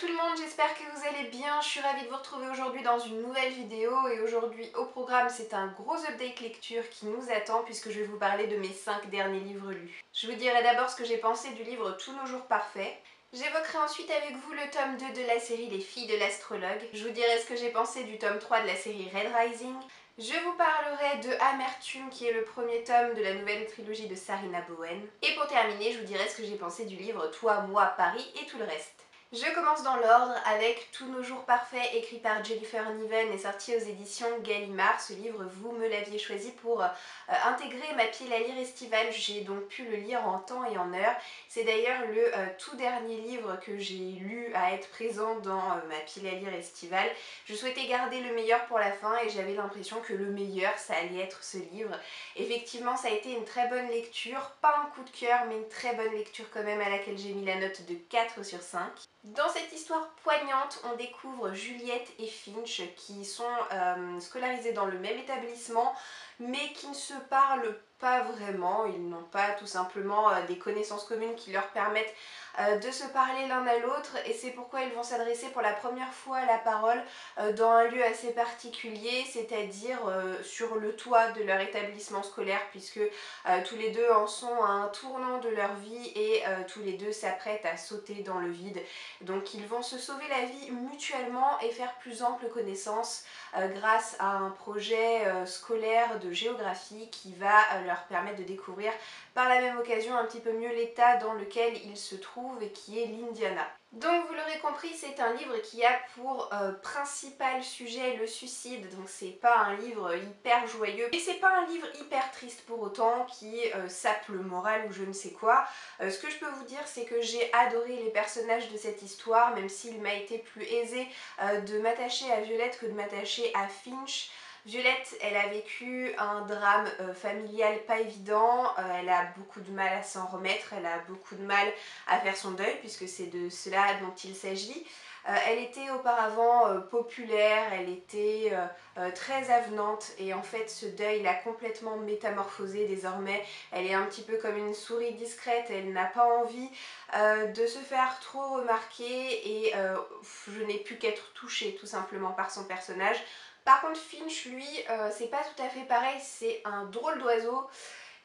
tout le monde, j'espère que vous allez bien. Je suis ravie de vous retrouver aujourd'hui dans une nouvelle vidéo et aujourd'hui au programme c'est un gros update lecture qui nous attend puisque je vais vous parler de mes 5 derniers livres lus. Je vous dirai d'abord ce que j'ai pensé du livre Tous nos jours parfaits. J'évoquerai ensuite avec vous le tome 2 de la série Les filles de l'astrologue. Je vous dirai ce que j'ai pensé du tome 3 de la série Red Rising. Je vous parlerai de Amertume qui est le premier tome de la nouvelle trilogie de Sarina Bowen. Et pour terminer, je vous dirai ce que j'ai pensé du livre Toi, moi, Paris et tout le reste. Je commence dans l'ordre avec Tous nos jours parfaits, écrit par Jennifer Niven et sorti aux éditions Gallimard. Ce livre, vous me l'aviez choisi pour intégrer ma pile à lire estivale. J'ai donc pu le lire en temps et en heure. C'est d'ailleurs le tout dernier livre que j'ai lu à être présent dans ma pile à lire estivale. Je souhaitais garder le meilleur pour la fin et j'avais l'impression que le meilleur, ça allait être ce livre. Effectivement, ça a été une très bonne lecture, pas un coup de cœur, mais une très bonne lecture quand même à laquelle j'ai mis la note de 4 sur 5. Dans cette histoire poignante, on découvre Juliette et Finch qui sont scolarisés dans le même établissement mais qui ne se parlent pas vraiment. Ils n'ont pas tout simplement des connaissances communes qui leur permettent de se parler l'un à l'autre et c'est pourquoi ils vont s'adresser pour la première fois à la parole dans un lieu assez particulier, c'est-à-dire sur le toit de leur établissement scolaire puisque tous les deux en sont à un tournant de leur vie et tous les deux s'apprêtent à sauter dans le vide. Donc ils vont se sauver la vie mutuellement et faire plus ample connaissance grâce à un projet scolaire de géographie qui va leur permettre de découvrir par la même occasion un petit peu mieux l'état dans lequel ils se trouvent et qui est l'Indiana. Donc vous l'aurez compris, c'est un livre qui a pour principal sujet le suicide, donc c'est pas un livre hyper joyeux et c'est pas un livre hyper triste pour autant qui sape le moral ou je ne sais quoi. Ce que je peux vous dire c'est que j'ai adoré les personnages de cette histoire, même s'il m'a été plus aisé de m'attacher à Violette que de m'attacher à Finch. Violette, elle a vécu un drame familial pas évident, elle a beaucoup de mal à s'en remettre, elle a beaucoup de mal à faire son deuil puisque c'est de cela dont il s'agit. Elle était auparavant populaire, elle était très avenante et en fait ce deuil l'a complètement métamorphosée désormais. Elle est un petit peu comme une souris discrète, elle n'a pas envie de se faire trop remarquer et je n'ai pu qu'être touchée tout simplement par son personnage. Par contre Finch lui c'est pas tout à fait pareil, c'est un drôle d'oiseau.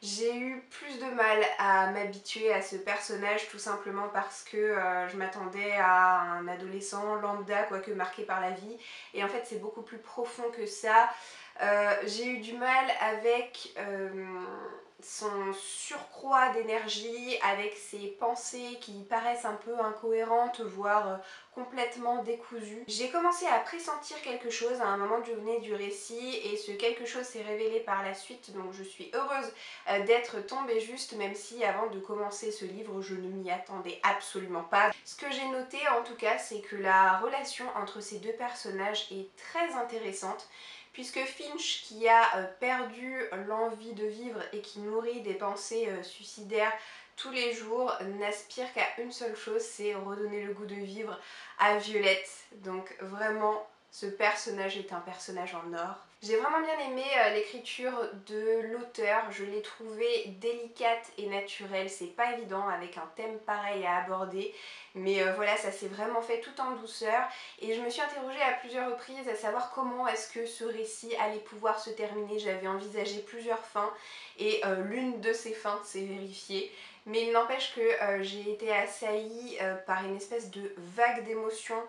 J'ai eu plus de mal à m'habituer à ce personnage tout simplement parce que je m'attendais à un adolescent lambda quoique marqué par la vie et en fait c'est beaucoup plus profond que ça. J'ai eu du mal avec son surcroît d'énergie, avec ses pensées qui paraissent un peu incohérentes, voire complètement décousues. J'ai commencé à pressentir quelque chose à un moment donné du récit et ce quelque chose s'est révélé par la suite, donc je suis heureuse d'être tombée juste, même si avant de commencer ce livre je ne m'y attendais absolument pas. Ce que j'ai noté en tout cas c'est que la relation entre ces deux personnages est très intéressante puisque Finch qui a perdu l'envie de vivre et qui nourrit des pensées suicidaires tous les jours n'aspire qu'à une seule chose, c'est redonner le goût de vivre à Violette. Donc vraiment ce personnage est un personnage en or. J'ai vraiment bien aimé l'écriture de l'auteur, je l'ai trouvée délicate et naturelle, c'est pas évident avec un thème pareil à aborder, mais voilà, ça s'est vraiment fait tout en douceur et je me suis interrogée à plusieurs reprises à savoir comment est-ce que ce récit allait pouvoir se terminer. J'avais envisagé plusieurs fins et l'une de ces fins s'est vérifiée. Mais il n'empêche que j'ai été assaillie par une espèce de vague d'émotions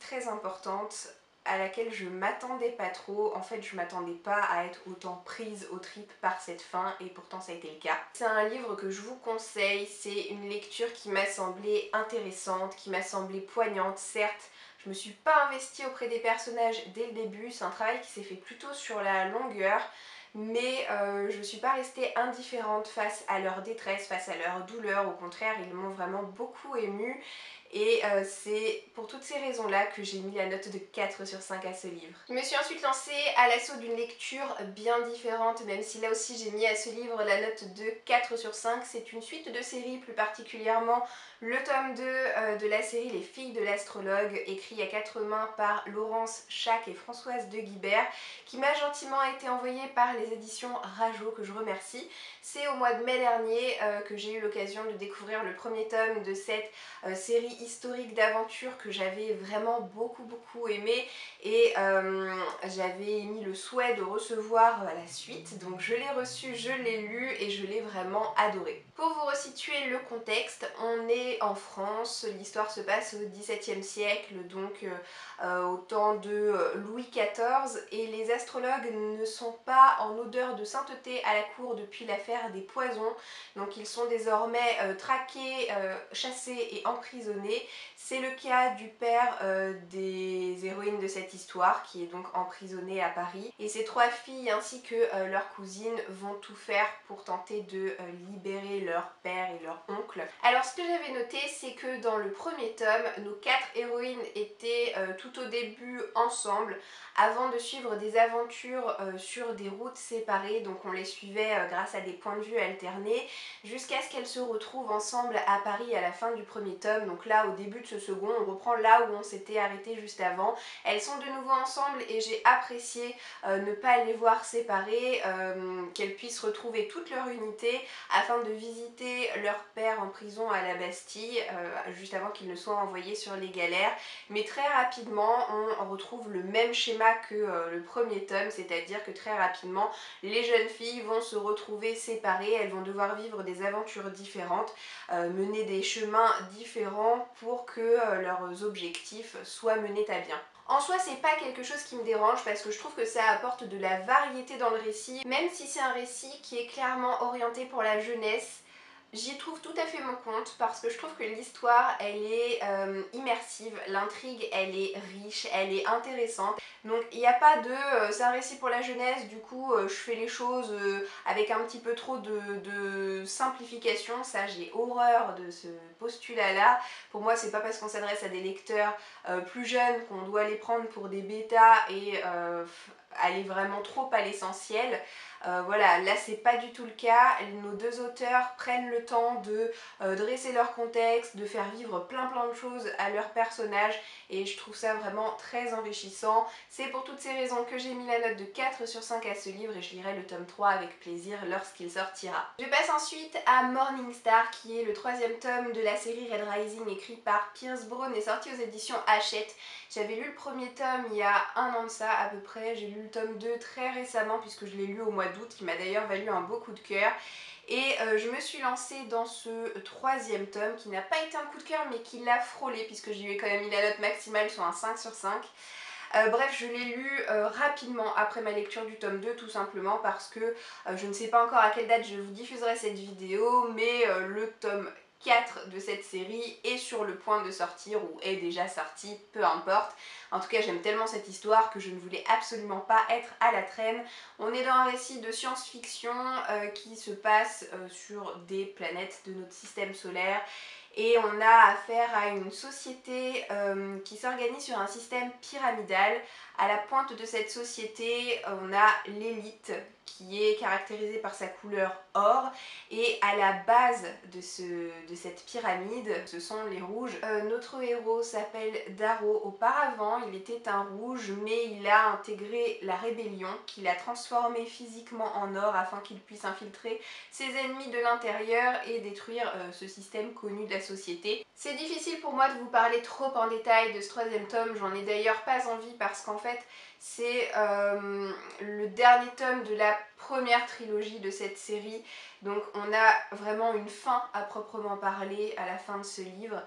très importante à laquelle je m'attendais pas trop. En fait je m'attendais pas à être autant prise aux tripes par cette fin et pourtant ça a été le cas. C'est un livre que je vous conseille, c'est une lecture qui m'a semblé intéressante, qui m'a semblé poignante. Certes je me suis pas investie auprès des personnages dès le début, c'est un travail qui s'est fait plutôt sur la longueur, mais je ne suis pas restée indifférente face à leur détresse, face à leur douleur, au contraire ils m'ont vraiment beaucoup émue et c'est pour toutes ces raisons là que j'ai mis la note de 4 sur 5 à ce livre. Je me suis ensuite lancée à l'assaut d'une lecture bien différente, même si là aussi j'ai mis à ce livre la note de 4 sur 5. C'est une suite de séries, plus particulièrement le tome 2 de la série Les filles de l'astrologue, écrit à 4 mains par Laurence Chac et Françoise de Guibert, qui m'a gentiment été envoyé par les éditions Rajo, que je remercie. C'est au mois de mai dernier que j'ai eu l'occasion de découvrir le premier tome de cette série historique d'aventure que j'avais vraiment beaucoup aimé et j'avais émis le souhait de recevoir la suite. Donc je l'ai reçu, je l'ai lu et je l'ai vraiment adoré. Pour vous resituer le contexte, on est en France, l'histoire se passe au XVIIe siècle, donc au temps de Louis XIV, et les astrologues ne sont pas en odeur de sainteté à la cour depuis l'affaire des poisons, donc ils sont désormais traqués, chassés et emprisonnés. C'est le cas du père des héroïnes de cette histoire qui est donc emprisonné à Paris, et ses trois filles ainsi que leur cousine vont tout faire pour tenter de libérer leur père et leur oncle. Alors ce que j'avais noté, c'est que dans le premier tome, nos quatre héroïnes étaient tout au début ensemble avant de suivre des aventures sur des routes séparées, donc on les suivait grâce à des points de vue alternés jusqu'à ce qu'elles se retrouvent ensemble à Paris à la fin du premier tome. Donc là au début de ce second, on reprend là où on s'était arrêté juste avant. Elles sont de nouveau ensemble et j'ai apprécié ne pas les voir séparées, qu'elles puissent retrouver toute leur unité afin de visiter leur père en prison à la Bastille juste avant qu'il ne soit envoyé sur les galères. Mais très rapidement on retrouve le même schéma que le premier tome, c'est-à-dire que très rapidement les jeunes filles vont se retrouver séparées, elles vont devoir vivre des aventures différentes, mener des chemins différents pour que leurs objectifs soient menés à bien. En soi, c'est pas quelque chose qui me dérange parce que je trouve que ça apporte de la variété dans le récit, même si c'est un récit qui est clairement orienté pour la jeunesse. J'y trouve tout à fait mon compte parce que je trouve que l'histoire elle est immersive, l'intrigue elle est riche, elle est intéressante. Donc il n'y a pas de c'est un récit pour la jeunesse, du coup je fais les choses avec un petit peu trop de simplification. Ça, j'ai horreur de ce postulat là. Pour moi c'est pas parce qu'on s'adresse à des lecteurs plus jeunes qu'on doit les prendre pour des bêtas et aller vraiment trop à l'essentiel. Voilà, là c'est pas du tout le cas. Nos deux auteurs prennent le temps de dresser leur contexte, de faire vivre plein de choses à leurs personnages et je trouve ça vraiment très enrichissant. C'est pour toutes ces raisons que j'ai mis la note de 4 sur 5 à ce livre et je lirai le tome 3 avec plaisir lorsqu'il sortira. Je passe ensuite à Morning Star qui est le troisième tome de la série Red Rising écrit par Pierce Brown et sorti aux éditions Hachette. J'avais lu le premier tome il y a un an de ça à peu près, j'ai lu le tome 2 très récemment puisque je l'ai lu au mois d'août, qui m'a d'ailleurs valu un beau coup de cœur. Et je me suis lancée dans ce troisième tome qui n'a pas été un coup de cœur mais qui l'a frôlé puisque j'ai quand même mis la note maximale sur un 5 sur 5. Bref, je l'ai lu rapidement après ma lecture du tome 2 tout simplement parce que je ne sais pas encore à quelle date je vous diffuserai cette vidéo, mais le tome 4 de cette série est sur le point de sortir ou est déjà sorti, peu importe. En tout cas, j'aime tellement cette histoire que je ne voulais absolument pas être à la traîne. On est dans un récit de science-fiction qui se passe sur des planètes de notre système solaire. Et on a affaire à une société qui s'organise sur un système pyramidal. À la pointe de cette société, on a l'élite qui est caractérisée par sa couleur or, et à la base de cette pyramide, ce sont les rouges. Notre héros s'appelle Darrow. Auparavant, il était un rouge, mais il a intégré la rébellion, qui l'a transformé physiquement en or afin qu'il puisse infiltrer ses ennemis de l'intérieur et détruire ce système connu de la société. C'est difficile pour moi de vous parler trop en détail de ce troisième tome, j'en ai d'ailleurs pas envie parce qu'en fait c'est le dernier tome de la première trilogie de cette série, donc on a vraiment une fin à proprement parler à la fin de ce livre.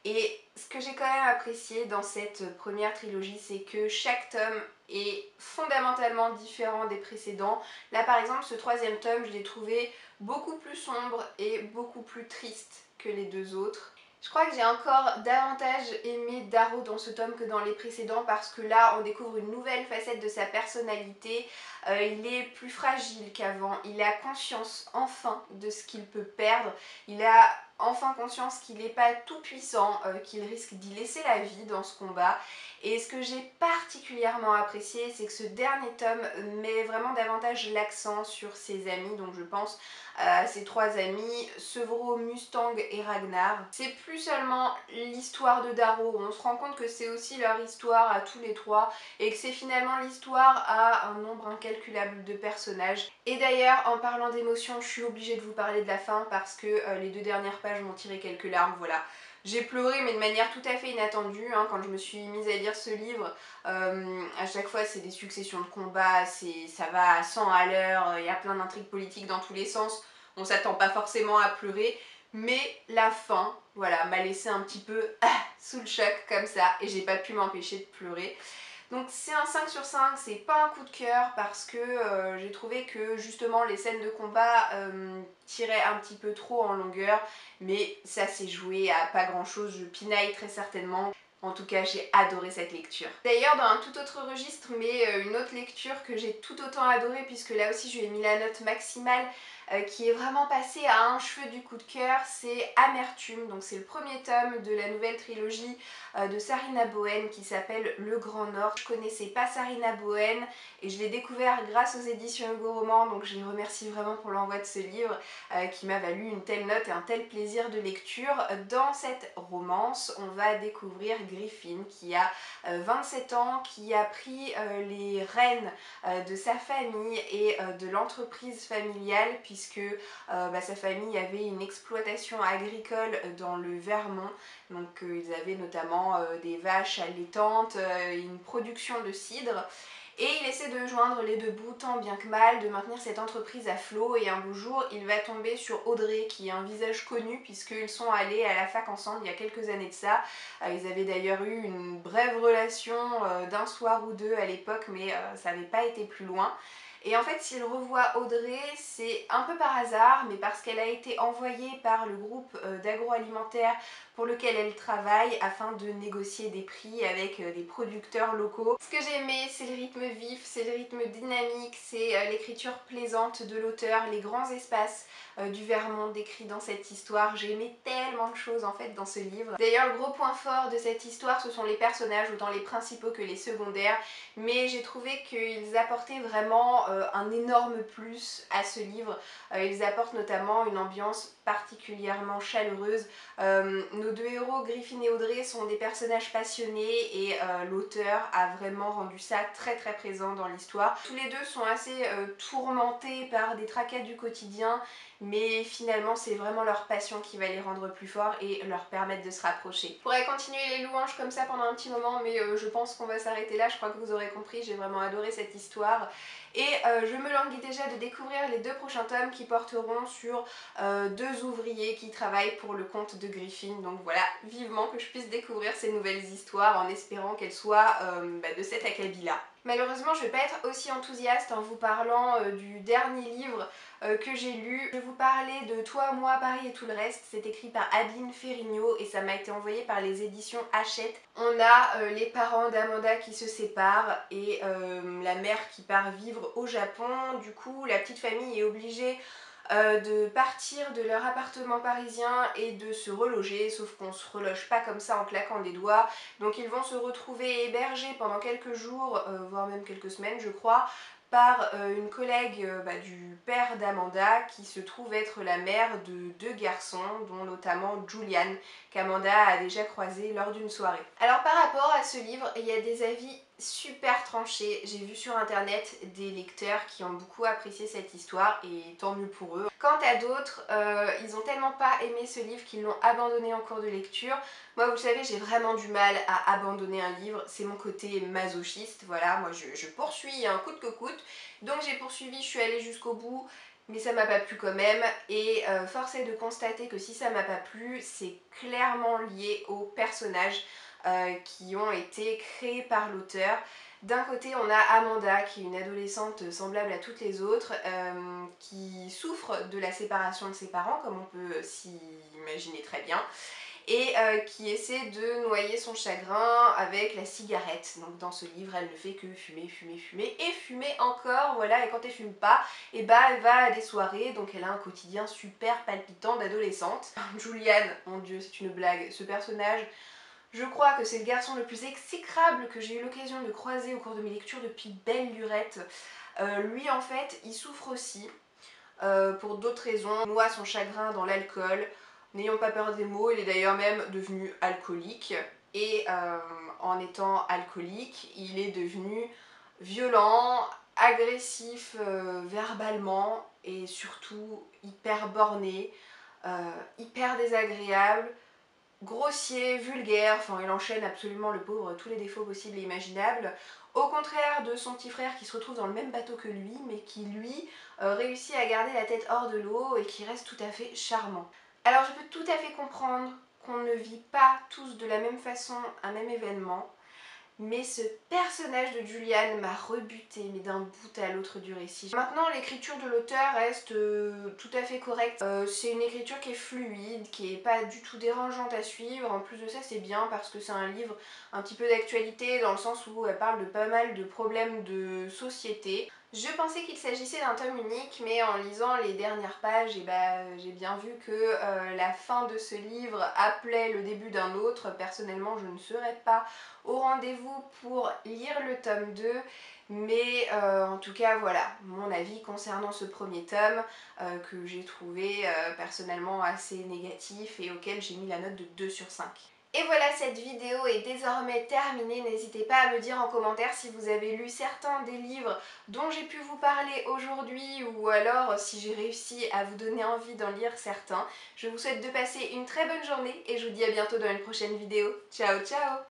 Et ce que j'ai quand même apprécié dans cette première trilogie, c'est que chaque tome est fondamentalement différent des précédents. Là par exemple, ce troisième tome, je l'ai trouvé beaucoup plus sombre et beaucoup plus triste que les deux autres. Je crois que j'ai encore davantage aimé Darrow dans ce tome que dans les précédents parce que là on découvre une nouvelle facette de sa personnalité. Il est plus fragile qu'avant, il a conscience enfin de ce qu'il peut perdre, il a enfin conscience qu'il n'est pas tout puissant, qu'il risque d'y laisser la vie dans ce combat. Et ce que j'ai particulièrement apprécié, c'est que ce dernier tome met vraiment davantage l'accent sur ses amis, donc je pense à ses trois amis, Sevro, Mustang et Ragnar. C'est plus seulement l'histoire de Darrow, on se rend compte que c'est aussi leur histoire à tous les trois et que c'est finalement l'histoire à un nombre incalculable de personnages. Et d'ailleurs, en parlant d'émotions, je suis obligée de vous parler de la fin parce que les deux dernières pages m'ont tiré quelques larmes, voilà. J'ai pleuré mais de manière tout à fait inattendue hein, quand je me suis mise à lire ce livre. À chaque fois c'est des successions de combats, ça va à 100 à l'heure, il y a plein d'intrigues politiques dans tous les sens, on s'attend pas forcément à pleurer, mais la fin, voilà, m'a laissé un petit peu sous le choc comme ça et j'ai pas pu m'empêcher de pleurer. Donc c'est un 5 sur 5, c'est pas un coup de cœur parce que j'ai trouvé que justement les scènes de combat tiraient un petit peu trop en longueur, mais ça s'est joué à pas grand chose, je pinaille très certainement. En tout cas, j'ai adoré cette lecture. D'ailleurs, dans un tout autre registre, mais une autre lecture que j'ai tout autant adorée, puisque là aussi je lui ai mis la note maximale, qui est vraiment passée à un cheveu du coup de cœur, c'est Amertume. Donc c'est le premier tome de la nouvelle trilogie de Sarina Bohen qui s'appelle Le Grand Nord. Je connaissais pas Sarina Bohen et je l'ai découvert grâce aux éditions Hugo Roman, donc je les remercie vraiment pour l'envoi de ce livre qui m'a valu une telle note et un tel plaisir de lecture. Dans cette romance, on va découvrir Griffin qui a 27 ans, qui a pris les rênes de sa famille et de l'entreprise familiale puisque sa famille avait une exploitation agricole dans le Vermont. Donc ils avaient notamment des vaches allaitantes, une production de cidre. Et il essaie de joindre les deux bouts tant bien que mal, de maintenir cette entreprise à flot et un beau jour il va tomber sur Audrey qui est un visage connu puisqu'ils sont allés à la fac ensemble il y a quelques années de ça. Ils avaient d'ailleurs eu une brève relation d'un soir ou deux à l'époque mais ça n'avait pas été plus loin. Et en fait s'il revoit Audrey c'est un peu par hasard mais parce qu'elle a été envoyée par le groupe d'agroalimentaire pour lequel elle travaille afin de négocier des prix avec des producteurs locaux. Ce que j'ai aimé c'est le rythme vif, c'est le rythme dynamique, c'est l'écriture plaisante de l'auteur, les grands espaces du Vermont décrits dans cette histoire. J'ai aimé tellement de choses en fait dans ce livre. D'ailleurs le gros point fort de cette histoire ce sont les personnages, autant les principaux que les secondaires, mais j'ai trouvé qu'ils apportaient vraiment un énorme plus à ce livre. Ils apportent notamment une ambiance particulièrement chaleureuse. Nos deux héros, Griffin et Audrey, sont des personnages passionnés et l'auteur a vraiment rendu ça très très présent dans l'histoire. Tous les deux sont assez tourmentés par des tracas du quotidien, mais finalement c'est vraiment leur passion qui va les rendre plus forts et leur permettre de se rapprocher. Je pourrais continuer les louanges comme ça pendant un petit moment, mais je pense qu'on va s'arrêter là. Je crois que vous aurez compris, j'ai vraiment adoré cette histoire. Et je me languis déjà de découvrir les deux prochains tomes qui porteront sur deux ouvriers qui travaillent pour le compte de Griffin. Donc voilà, vivement que je puisse découvrir ces nouvelles histoires en espérant qu'elles soient de cet acabit-là. Malheureusement, je ne vais pas être aussi enthousiaste en vous parlant du dernier livre que j'ai lu. Je vais vous parler de Toi, moi, Paris et tout le reste. C'est écrit par Adeline Ferrigno et ça m'a été envoyé par les éditions Hachette. On a les parents d'Amanda qui se séparent et la mère qui part vivre au Japon. Du coup, la petite famille est obligée de partir de leur appartement parisien et de se reloger, sauf qu'on se reloge pas comme ça en claquant des doigts. Donc ils vont se retrouver hébergés pendant quelques jours, voire même quelques semaines je crois, par une collègue du père d'Amanda qui se trouve être la mère de deux garçons, dont notamment Julian, qu'Amanda a déjà croisé lors d'une soirée. Alors par rapport à ce livre, il y a des avis super tranchés. J'ai vu sur internet des lecteurs qui ont beaucoup apprécié cette histoire et tant mieux pour eux. Quant à d'autres, ils ont tellement pas aimé ce livre qu'ils l'ont abandonné en cours de lecture. Moi vous le savez, j'ai vraiment du mal à abandonner un livre, c'est mon côté masochiste, voilà, moi je poursuis un coûte que coûte. Donc j'ai poursuivi, je suis allée jusqu'au bout, mais ça m'a pas plu quand même et force est de constater que si ça m'a pas plu, c'est clairement lié aux personnages qui ont été créés par l'auteur. D'un côté on a Amanda qui est une adolescente semblable à toutes les autres qui souffre de la séparation de ses parents comme on peut s'y imaginer très bien et qui essaie de noyer son chagrin avec la cigarette. Donc dans ce livre elle ne fait que fumer, fumer, fumer et fumer encore, voilà, et quand elle fume pas, et elle va à des soirées, donc elle a un quotidien super palpitant d'adolescente. Julian, mon dieu c'est une blague, ce personnage, je crois que c'est le garçon le plus exécrable que j'ai eu l'occasion de croiser au cours de mes lectures depuis belle lurette. Lui en fait il souffre aussi pour d'autres raisons, noie son chagrin dans l'alcool. N'ayons pas peur des mots, il est d'ailleurs même devenu alcoolique et en étant alcoolique, il est devenu violent, agressif verbalement et surtout hyper borné, hyper désagréable. grossier, vulgaire, enfin il enchaîne absolument le pauvre tous les défauts possibles et imaginables. Au contraire de son petit frère qui se retrouve dans le même bateau que lui, mais qui lui réussit à garder la tête hors de l'eau et qui reste tout à fait charmant. Alors je peux tout à fait comprendre qu'on ne vit pas tous de la même façon un même événement, mais ce personnage de Julian m'a rebuté, mais d'un bout à l'autre du récit. Maintenant, l'écriture de l'auteur reste tout à fait correcte. C'est une écriture qui est fluide, qui est pas du tout dérangeante à suivre. En plus de ça, c'est bien parce que c'est un livre un petit peu d'actualité, dans le sens où elle parle de pas mal de problèmes de société. Je pensais qu'il s'agissait d'un tome unique, mais en lisant les dernières pages, j'ai bien vu que la fin de ce livre appelait le début d'un autre. Personnellement, je ne serais pas au rendez-vous pour lire le tome 2, mais en tout cas voilà mon avis concernant ce premier tome que j'ai trouvé personnellement assez négatif et auquel j'ai mis la note de 2 sur 5. Et voilà, cette vidéo est désormais terminée. N'hésitez pas à me dire en commentaire si vous avez lu certains des livres dont j'ai pu vous parler aujourd'hui, ou alors si j'ai réussi à vous donner envie d'en lire certains. Je vous souhaite de passer une très bonne journée et je vous dis à bientôt dans une prochaine vidéo. Ciao ciao!